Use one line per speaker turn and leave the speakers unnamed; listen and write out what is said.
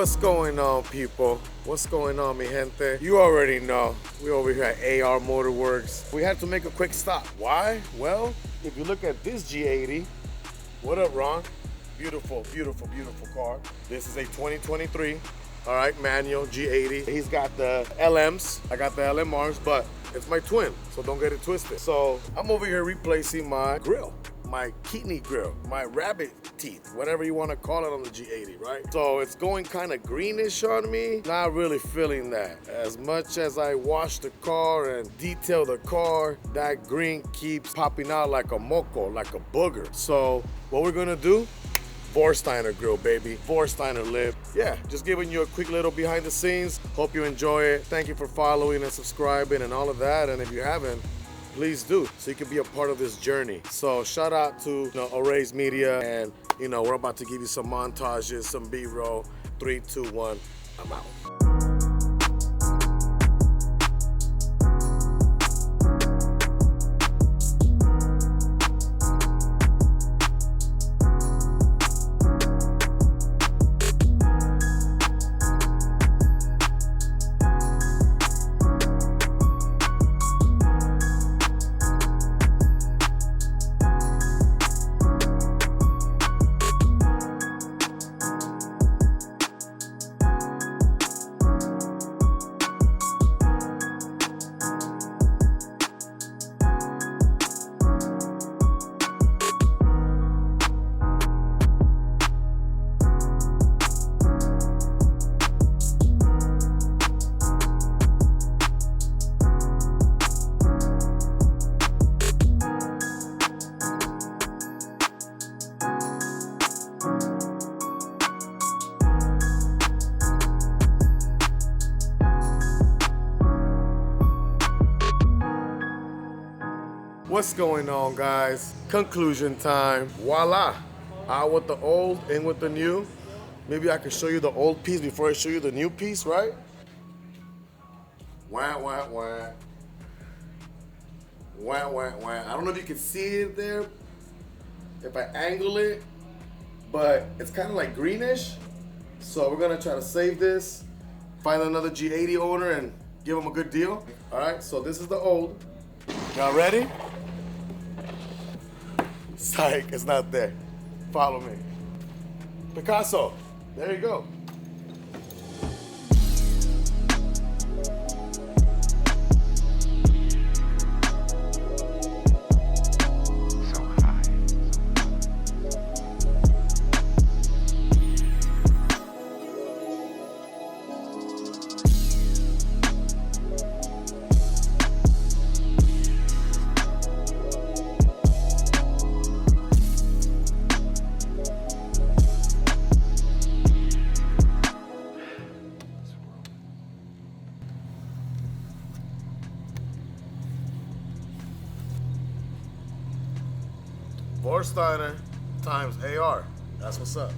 What's going on, people? What's going on, mi gente? You already know. We over here at AR Motorworks. We had to make a quick stop. Why? Well, if you look at this G80, what up, Ron? Beautiful, beautiful, beautiful car. This is a 2023, all right, manual G80. He's got the LMs. I got the LMRs, but it's my twin, so don't get it twisted. So I'm over here replacing my grill, my kidney grill, my rabbit teeth, whatever you want to call it on the G80, right? So it's going kind of greenish on me. Not really feeling that. As much as I wash the car and detail the car, that green keeps popping out like a moco, like a booger. So what we're gonna do, Vorsteiner grill, baby. Vorsteiner lip. Yeah, just giving you a quick little behind the scenes. Hope you enjoy it. Thank you for following and subscribing and all of that. And if you haven't, please do, so you can be a part of this journey. So shout out to Arrays Media, and we're about to give you some montages, some B-roll. 3, 2, 1, I'm out. What's going on, guys? Conclusion time. Voila. Out with the old, in with the new. Maybe I can show you the old piece before I show you the new piece, right? Wah, wah, wah. Wah, wah, wah. I don't know if you can see it there, if I angle it, but it's kind of like greenish. So we're gonna try to save this, find another G80 owner and give them a good deal. All right, so this is the old. Y'all ready? Psych, it's not there. Follow me. Picasso, there you go. Vorsteiner times AR. That's what's up.